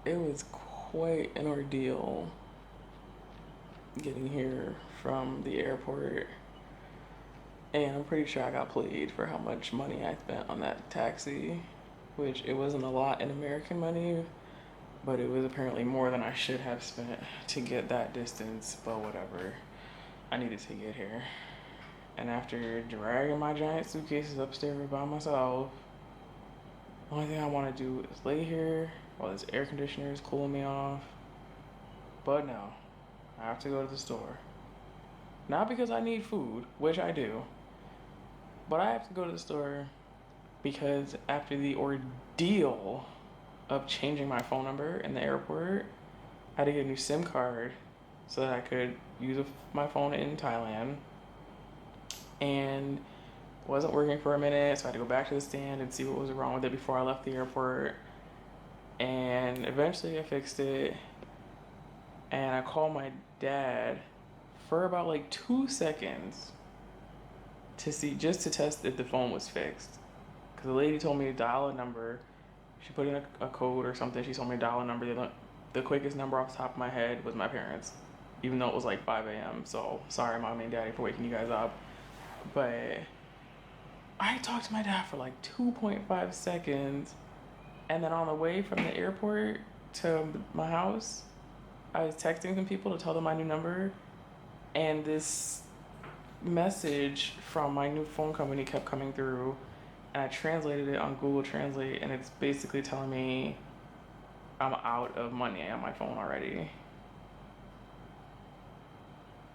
it was quite an ordeal getting here from the airport. And I'm pretty sure I got played for how much money I spent on that taxi, which it wasn't a lot in American money, but it was apparently more than I should have spent to get that distance, but whatever. I needed to get here. And after dragging my giant suitcases upstairs by myself, the only thing I want to do is lay here while this air conditioner is cooling me off. But no, I have to go to the store. Not because I need food, which I do, but I have to go to the store because after the ordeal of changing my phone number in the airport, I had to get a new SIM card so that I could use my phone in Thailand. And it wasn't working for a minute, so I had to go back to the stand and see what was wrong with it before I left the airport. And eventually I fixed it. And I called my dad for about like 2 seconds to see, just to test if the phone was fixed. Because the lady told me to dial a number. She put in a code or something. She told me to dial a number. The quickest number off the top of my head was my parents, even though it was like 5 a.m. So sorry, mommy and daddy, for waking you guys up. But I talked to my dad for like 2.5 seconds. And then on the way from the airport to my house, I was texting some people to tell them my new number. And this message from my new phone company kept coming through. And I translated it on Google Translate. And it's basically telling me I'm out of money on my phone already.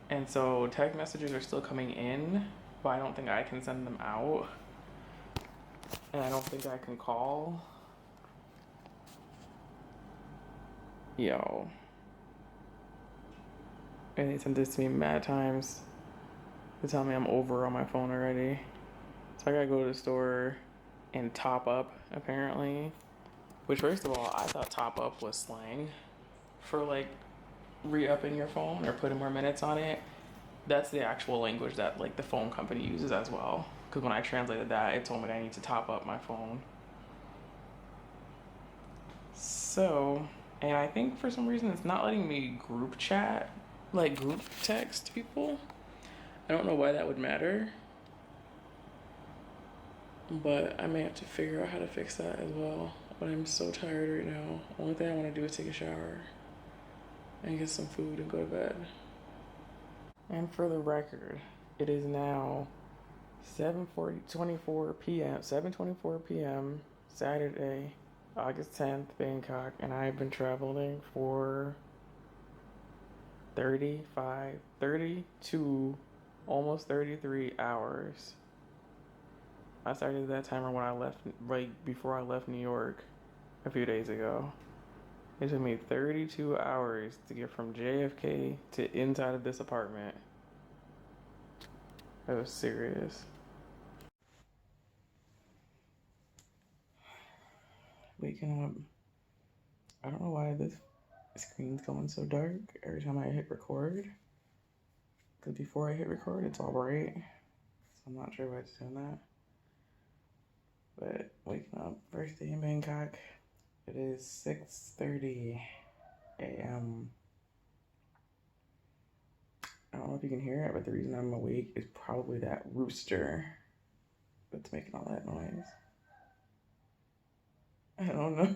And so text messages are still coming in, but I don't think I can send them out. And I don't think I can call. Yo. And they sent this to me mad times to tell me I'm over on my phone already. So I gotta go to the store and top up, apparently. Which, first of all, I thought top up was slang for like re-upping your phone or putting more minutes on it. That's the actual language that like the phone company uses as well. Because when I translated that, it told me that I need to top up my phone. So, and I think for some reason it's not letting me group chat, like group text people. I don't know why that would matter, but I may have to figure out how to fix that as well. But I'm so tired right now. Only thing I want to do is take a shower and get some food and go to bed. And for the record, it is now 7:24 p.m. 7:24 p.m. Saturday, August 10th, Bangkok, and I've been traveling for 35, 32, almost 33 hours. I started that timer when I left, right before I left New York a few days ago. It took me 32 hours to get from JFK to inside of this apartment. That was serious. Waking up. I don't know why this screen's going so dark every time I hit record. Because before I hit record, it's all bright. So I'm not sure why it's doing that. But waking up, first day in Bangkok. It is 6:30 a.m. I don't know if you can hear it, but the reason I'm awake is probably that rooster that's making all that noise. I don't know.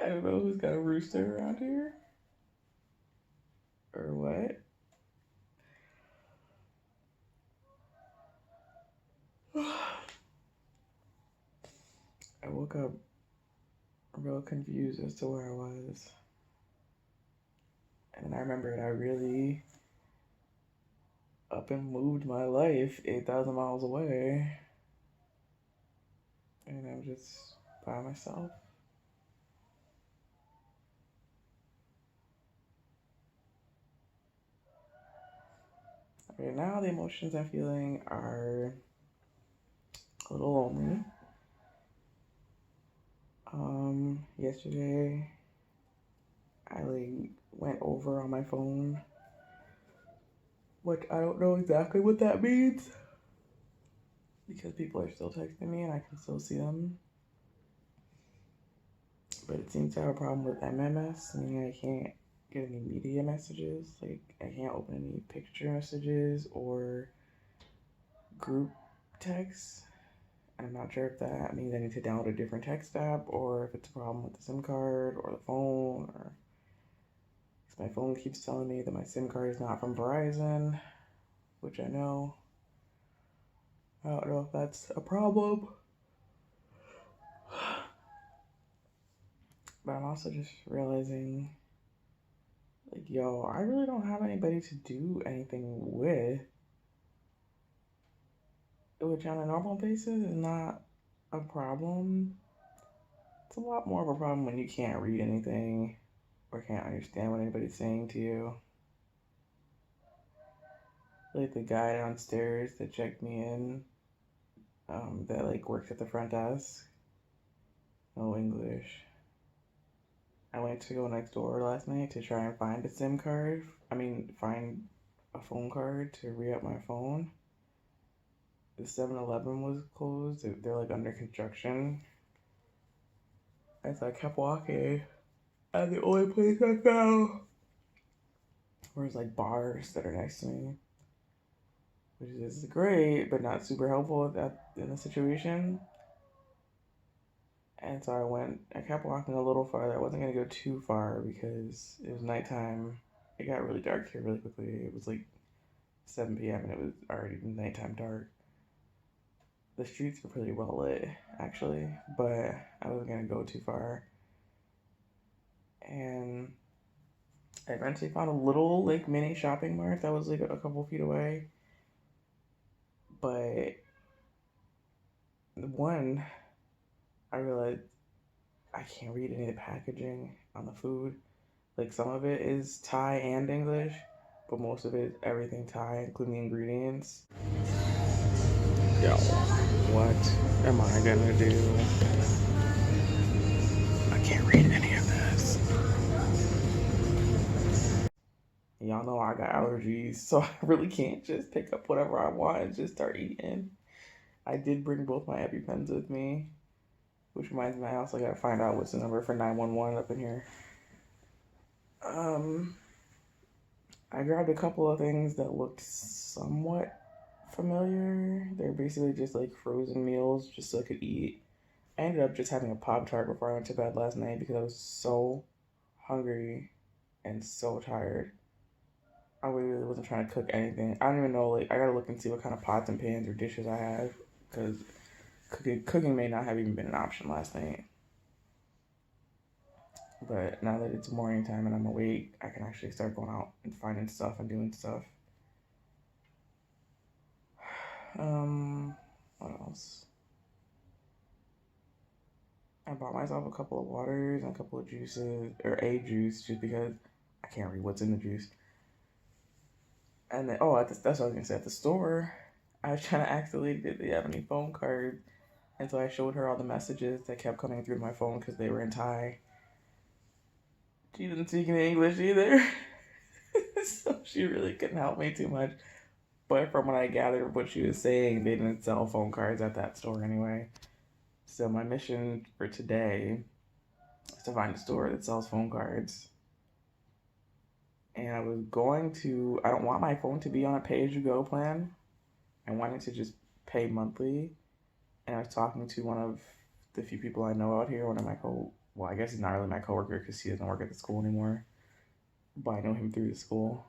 I don't know who's got a rooster around here or what. I woke up real confused as to where I was. And then I remembered I really up and moved my life 8,000 miles away. And I'm just by myself. Right now, the emotions I'm feeling are a little lonely. Yesterday, I like went over on my phone, which I don't know exactly what that means because people are still texting me and I can still see them. but it seems to have a problem with MMS, meaning I can't get any media messages. Like, I can't open any picture messages or group texts. I'm not sure if that means I need to download a different text app or if it's a problem with the SIM card or the phone, or because my phone keeps telling me that my SIM card is not from Verizon, which I know. I don't know if that's a problem. But I'm also just realizing, like, yo, I really don't have anybody to do anything with, which on a normal basis is not a problem. It's a lot more of a problem when you can't read anything or can't understand what anybody's saying to you. Like the guy downstairs that checked me in, that like works at the front desk, no English. I went to go next door last night to try and find a SIM card. Find a phone card to re-up my phone. The 7-Eleven was closed. They're like under construction. And so I kept walking. And the only place I found was like bars that are next to me, which is great, but not super helpful in the situation. And so I kept walking a little farther. I wasn't going to go too far because it was nighttime. It got really dark here really quickly. It was like 7 p.m. and it was already nighttime dark. The streets were pretty well lit, actually, but I wasn't going to go too far. And I eventually found a little like mini shopping mart that was like a couple feet away. But one, I realized I can't read any of the packaging on the food. Like some of it is Thai and English, but most of it is everything Thai, including the ingredients. Yo, what am I gonna do? I can't read any of this. Y'all know I got allergies, so I really can't just pick up whatever I want and just start eating. I did bring both my EpiPens with me, which reminds me I also gotta find out what's the number for 911 up in here. I grabbed a couple of things that looked somewhat familiar. They're basically just like frozen meals just so I could eat. I ended up just having a Pop-Tart before I went to bed last night because I was so hungry and so tired. I really wasn't trying to cook anything. I don't even know, like, I gotta look and see what kind of pots and pans or dishes I have because cooking may not have even been an option last night. But now that it's morning time and I'm awake, I can actually start going out and finding stuff and doing stuff. What else? I bought myself a couple of waters and a couple of juices, or a juice, just because I can't read what's in the juice. And then, that's what I was gonna say. At the store, I was trying to ask the lady, did they have any phone cards? And so I showed her all the messages that kept coming through my phone because they were in Thai. She didn't speak any English either. So she really couldn't help me too much. But from what I gathered of what she was saying, they didn't sell phone cards at that store anyway. So my mission for today is to find a store that sells phone cards. And I don't want my phone to be on a pay-as-you-go plan. I wanted to just pay monthly. And I was talking to one of the few people I know out here, I guess he's not really my coworker because he doesn't work at the school anymore. But I know him through the school.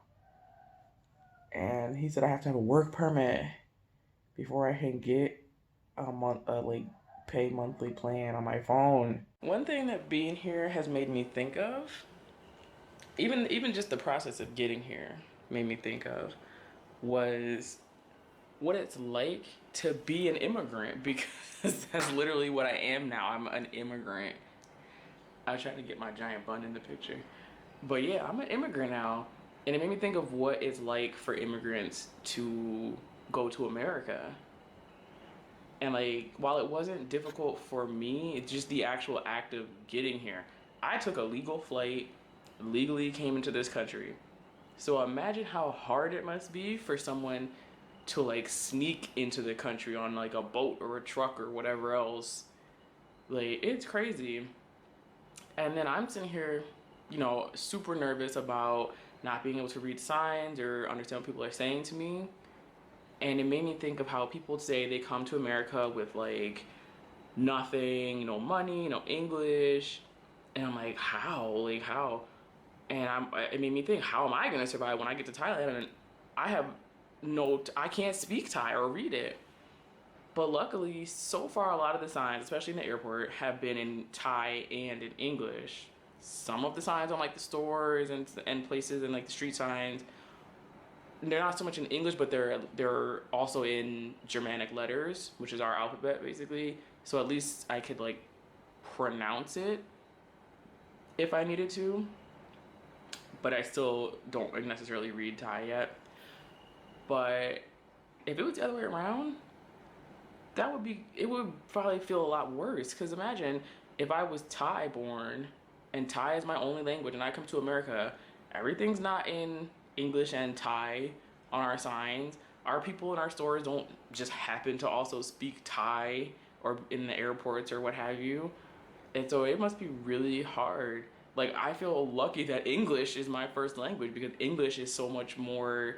And he said I have to have a work permit before I can get a pay monthly plan on my phone. One thing that being here has made me think of, even just the process of getting here made me think of, was what it's like to be an immigrant, because that's literally what I am now. I'm an immigrant. I was trying to get my giant bun in the picture. But yeah, I'm an immigrant now. And it made me think of what it's like for immigrants to go to America. And like, while it wasn't difficult for me, it's just the actual act of getting here. I took a legal flight, legally came into this country. So imagine how hard it must be for someone to like sneak into the country on like a boat or a truck or whatever else. Like, it's crazy. And then I'm sitting here, you know, super nervous about not being able to read signs or understand what people are saying to me. And it made me think of how people say they come to America with like nothing, no money, no English. And I'm like, how? Like, how? And it made me think, how am I going to survive when I get to Thailand and I can't speak Thai or read it. But luckily, so far, a lot of the signs, especially in the airport, have been in Thai and in English. Some of the signs on like the stores and places and like the street signs, they're not so much in English, but they're also in Germanic letters, which is our alphabet basically. So at least I could like pronounce it if I needed to. But I still don't necessarily read Thai yet. But if it was the other way around, it would probably feel a lot worse. Because imagine if I was Thai born and Thai is my only language and I come to America, everything's not in English and Thai on our signs. Our people in our stores don't just happen to also speak Thai or in the airports or what have you. And so it must be really hard. Like, I feel lucky that English is my first language because English is so much more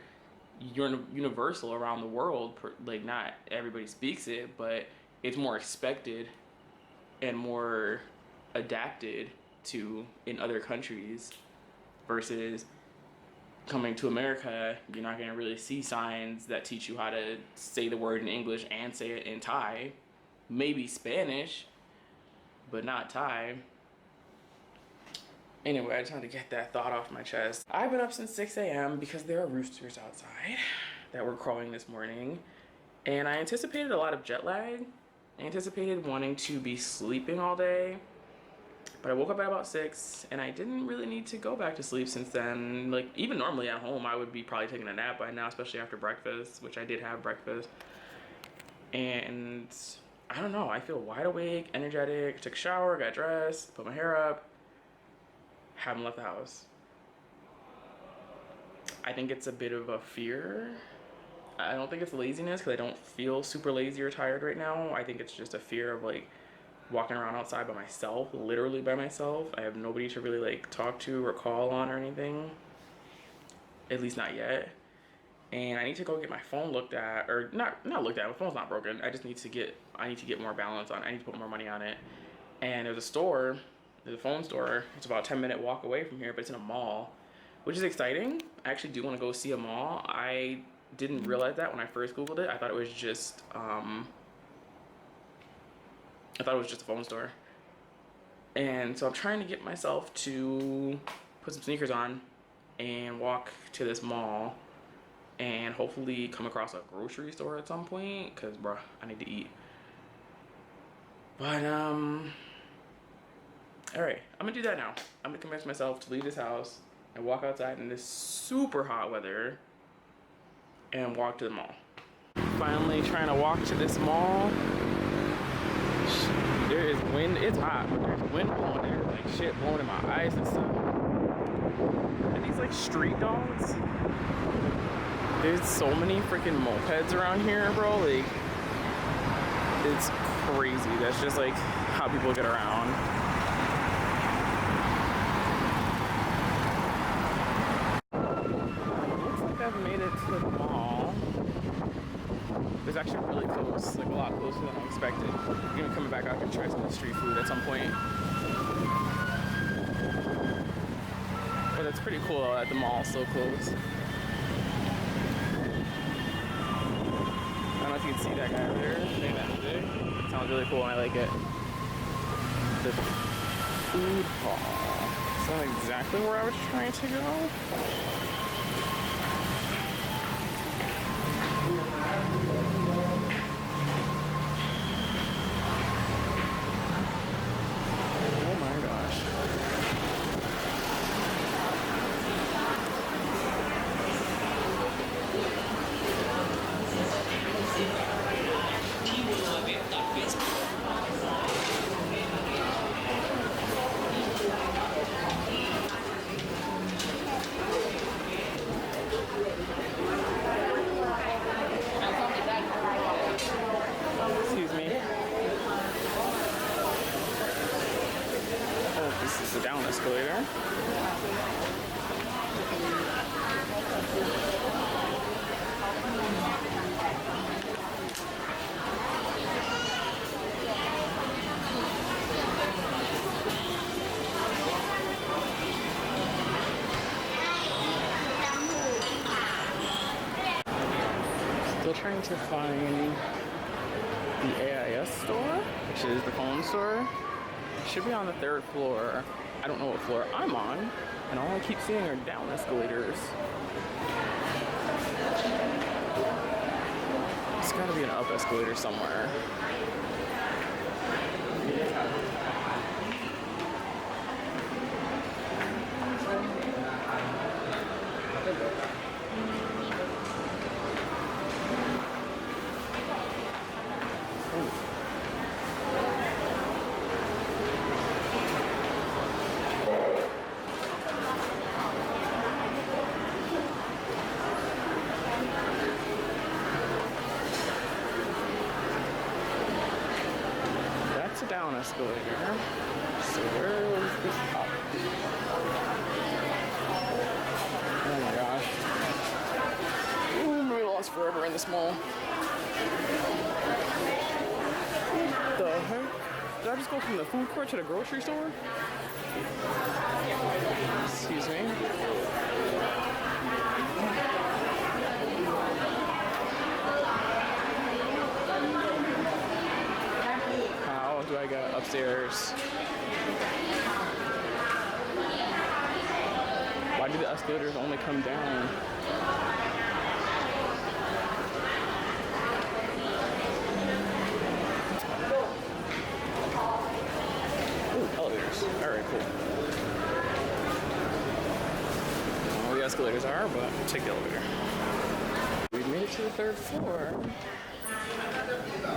universal around the world. Like, not everybody speaks it, but it's more expected and more adapted to in other countries versus coming to America. You're not going to really see signs that teach you how to say the word in English and say it in Thai. Maybe Spanish, but not Thai. Anyway, I just wanted to get that thought off my chest. I've been up since 6 a.m. because there are roosters outside that were crowing this morning. And I anticipated a lot of jet lag. I anticipated wanting to be sleeping all day. But I woke up at about 6 and I didn't really need to go back to sleep since then. Like, even normally at home, I would be probably taking a nap by now, especially after breakfast, which I did have breakfast. And I don't know, I feel wide awake, energetic, took a shower, got dressed, put my hair up. Haven't left the house. I think it's a bit of a fear. I don't think it's laziness because I don't feel super lazy or tired right now. I think it's just a fear of like walking around outside by myself, literally by myself. I have nobody to really like talk to or call on or anything. At least not yet. And I need to go get my phone looked at, or not looked at. My phone's not broken. I need to get more balance on it. I need to put more money on it. And there's a phone store. It's about a 10-minute walk away from here, but it's in a mall, which is exciting. I actually do want to go see a mall. I didn't realize that when I first Googled it. I thought it was just a phone store. And so I'm trying to get myself to put some sneakers on and walk to this mall and hopefully come across a grocery store at some point because, bruh, I need to eat. But, all right, I'm gonna do that now. I'm gonna convince myself to leave this house and walk outside in this super hot weather and walk to the mall. Finally trying to walk to this mall. There is wind, it's hot, but there's wind blowing, there's like shit blowing in my eyes and stuff. And these like street dogs, there's so many freaking mopeds around here, bro. Like, it's crazy. That's just like how people get around. I've made it to the mall. It's actually really close, like a lot closer than I expected. I'm gonna come back out and try some street food at some point. But it's pretty cool that the mall's so close. I don't know if you can see that guy over there. It sounds really cool and I like it. The food hall. It's not exactly where I was trying to go. Oh my gosh. Still trying to find the AIS store, which is the phone store. It should be on the 3rd floor. I don't know what floor I'm on, and all I keep seeing are down escalators. There's gotta be an up escalator somewhere. That's a down escalator. So where is this up? Oh my gosh. Ooh, I'm really lost forever in this mall. The heck? Did I just go from the food court to the grocery store? Excuse me. How do I get upstairs? Why do the escalators only come down? Ooh, elevators. Alright, cool. I don't know where the escalators are, but I'll take the elevator. We made it to the 3rd floor.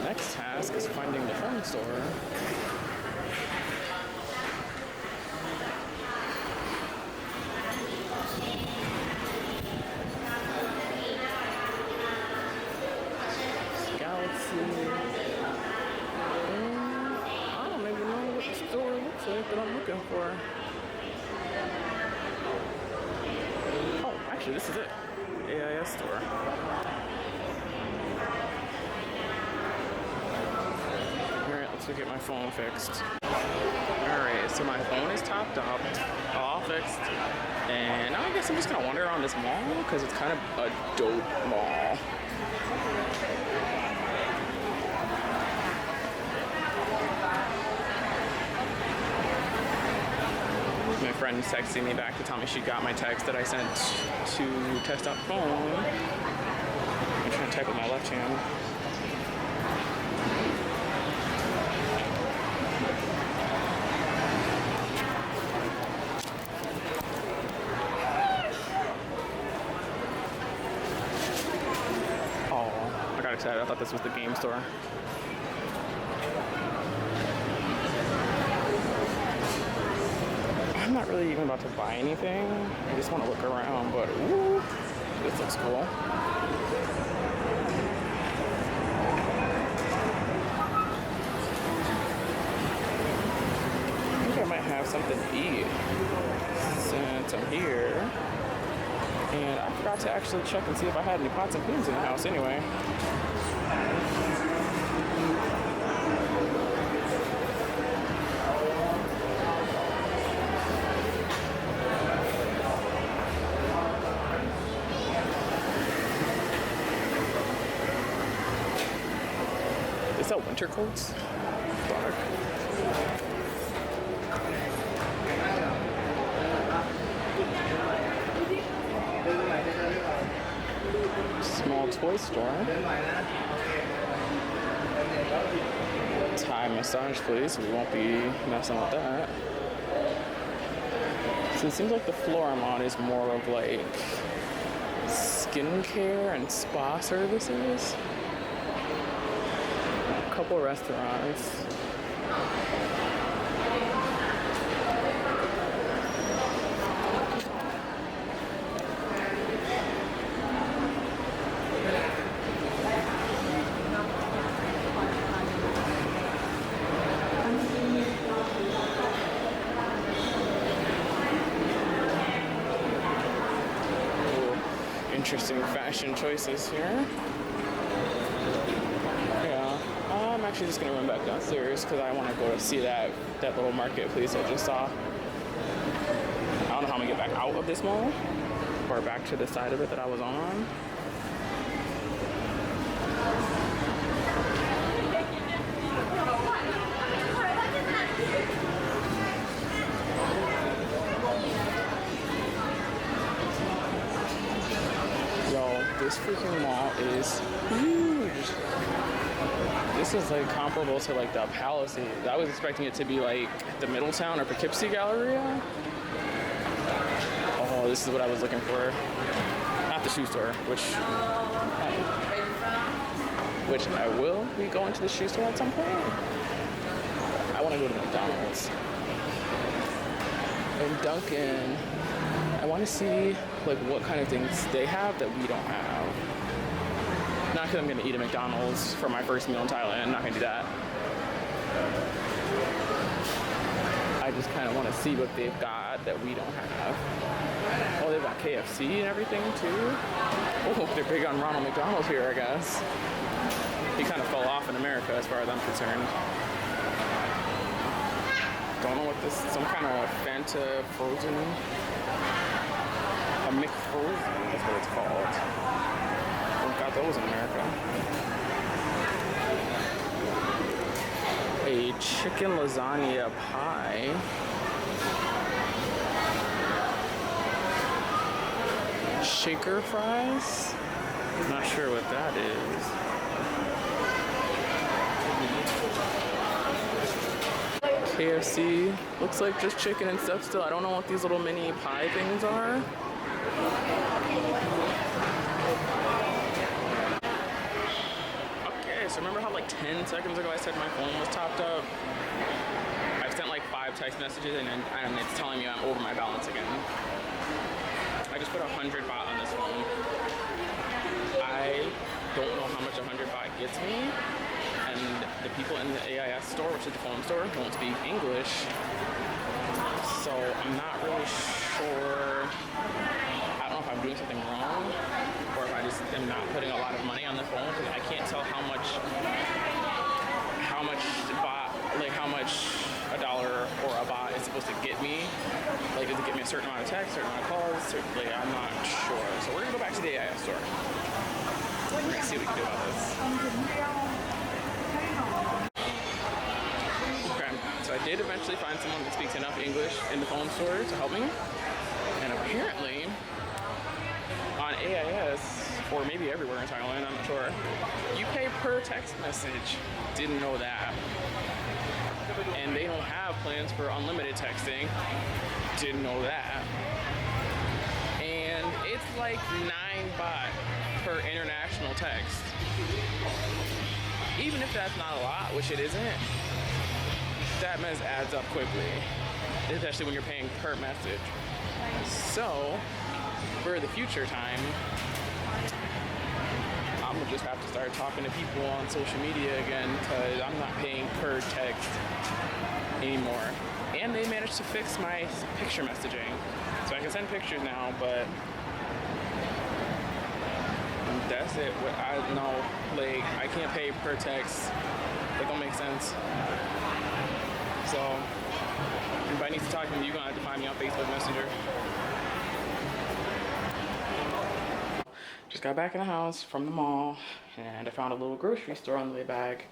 Next task is finding the phone store. I don't even know what the store looks like that I'm looking for. Oh, actually, this is it. AIS store. Alright, let's go get my phone fixed. Alright, so my phone is topped up, all fixed. And now I guess I'm just gonna wander around this mall because it's kind of a dope mall. My friend's texting me back to tell me she got my text that I sent to test out the phone. I'm trying to type with my left hand. Oh, I got excited. I thought this was the game store. I'm not really even about to buy anything. I just want to look around, but ooh, this looks cool. I think I might have something to eat since I'm here. And I forgot to actually check and see if I had any pots and pans in the house anyway. Is that winter coats? Dark. Small toy store. Thai massage place. We won't be messing with that. So it seems like the floor I'm on is more of like skincare and spa services. Couple restaurants. interesting fashion choices here. Yeah, I'm actually just gonna run back downstairs because I want to go to see that little marketplace I just saw. I don't know how I'm gonna get back out of this mall or back to the side of it that I was on. This freaking mall is huge. This is like comparable to like the Palisades. I was expecting it to be like the Middletown or Poughkeepsie Galleria. Oh, this is what I was looking for. Not the shoe store, which I will be going to the shoe store at some point. I want to go to McDonald's and Dunkin'. I want to see like what kind of things they have that we don't have. Not because I'm going to eat at McDonald's for my first meal in Thailand. Not going to do that. I just kind of want to see what they've got that we don't have. Oh, they've got KFC and everything too. Oh, they're big on Ronald McDonald here, I guess. He kind of fell off in America as far as I'm concerned. Don't know what this, some kind of Fanta frozen. A McFrozen is what it's called. We've got those in America. A chicken lasagna pie. Shaker fries? I'm not sure what that is. KFC. Looks like just chicken and stuff still. I don't know what these little mini pie things are. Okay, so remember how like 10 seconds ago I said my phone was topped up? I've sent like 5 text messages and it's telling me I'm over my balance again. I just put 100 baht on this phone. I don't know how much 100 baht gets me, and the people in the AIS store, which is the phone store, don't speak English. So I'm not really sure. I don't know if I'm doing something wrong or if I just am not putting a lot of money on the phone, because I can't tell how much baht, like how much a dollar or a baht is supposed to get me. Like, does it get me a certain amount of texts, certain amount of calls? Certainly, I'm not sure. So we're gonna go back to the AIS store. We're gonna see what we can do about this. So I did eventually find someone that speaks enough English in the phone store to help me. And apparently, on AIS, or maybe everywhere in Thailand, I'm not sure, you pay per text message. Didn't know that. And they don't have plans for unlimited texting. Didn't know that. And it's like 9 baht per international text. Even if that's not a lot, which it isn't, that mess adds up quickly, especially when you're paying per message. So, for the future time, I'm gonna just have to start talking to people on social media again, because I'm not paying per text anymore. And they managed to fix my picture messaging, so I can send pictures now, but that's it. I know, like, I can't pay per text. That don't make sense. So, if anybody needs to talk to me, you're gonna have to find me on Facebook Messenger. Just got back in the house from the mall, and I found a little grocery store on the way back.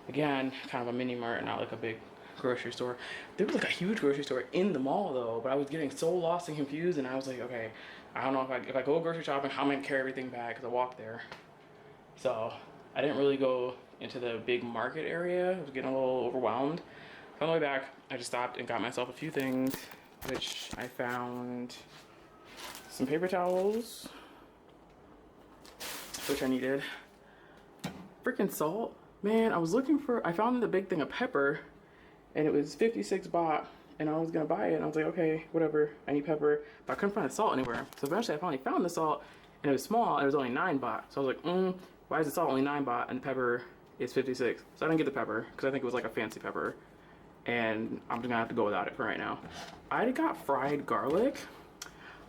Again, kind of a mini mart, not like a big grocery store. There was like a huge grocery store in the mall though, but I was getting so lost and confused, and I was like, okay, I don't know if I go grocery shopping, how am I gonna carry everything back, because I walked there. So I didn't really go into the big market area. I was getting a little overwhelmed. On the way back, I just stopped and got myself a few things, which I found some paper towels, which I needed. Freaking salt. Man, I found the big thing of pepper, and it was 56 baht, and I was gonna buy it, and I was like, okay, whatever, I need pepper, but I couldn't find the salt anywhere. So eventually I finally found the salt, and it was small, and it was only 9 baht. So I was like, why is the salt only 9 baht, and the pepper is 56? So I didn't get the pepper, because I think it was like a fancy pepper, and I'm just gonna have to go without it for right now. I got fried garlic.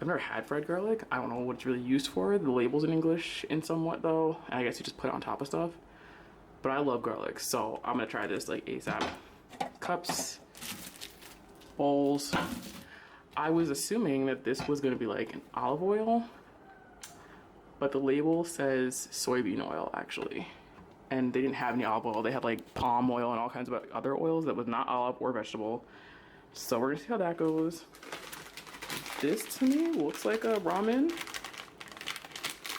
I've never had fried garlic. I don't know what it's really used for. The label's in English in somewhat though. And I guess you just put it on top of stuff. But I love garlic, so I'm gonna try this like ASAP. Cups, bowls. I was assuming that this was gonna be like an olive oil, but the label says soybean oil actually. And they didn't have any olive oil. They had like palm oil and all kinds of other oils that was not olive or vegetable. So we're gonna see how that goes. This to me looks like a ramen.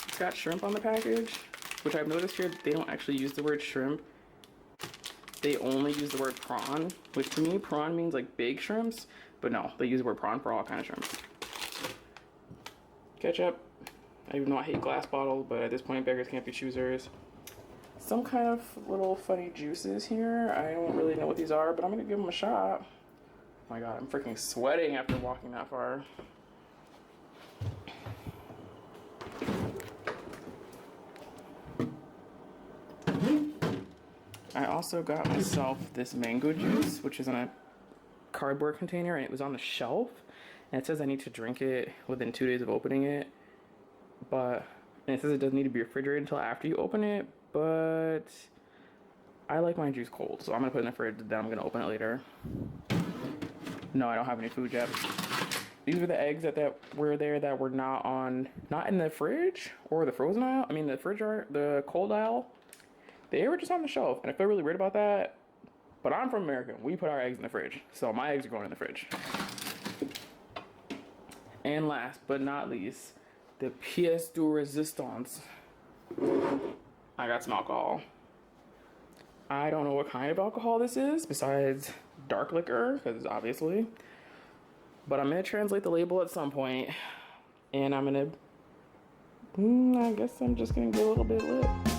It's got shrimp on the package, which I've noticed here they don't actually use the word shrimp. They only use the word prawn, which to me prawn means like big shrimps, but no, they use the word prawn for all kind of shrimps. Ketchup. I even know I hate glass bottles, but at this point beggars can't be choosers. Some kind of little funny juices here. I don't really know what these are, but I'm gonna give them a shot. Oh my god, I'm freaking sweating after walking that far. I also got myself this mango juice, which is in a cardboard container, and it was on the shelf. And it says I need to drink it within 2 days of opening it. And it says it doesn't need to be refrigerated until after you open it, but I like my juice cold, so I'm gonna put it in the fridge, then I'm gonna open it later. No, I don't have any food yet. These were the eggs that were there that were not in the fridge or the frozen aisle. I mean the the cold aisle. They were just on the shelf, and I feel really weird about that. But I'm from America. We put our eggs in the fridge, so my eggs are going in the fridge. And last but not least, the pièce de résistance. I got some alcohol. I don't know what kind of alcohol this is besides dark liquor, because obviously. But I'm going to translate the label at some point. And I'm going to, I guess I'm just going to get a little bit lit.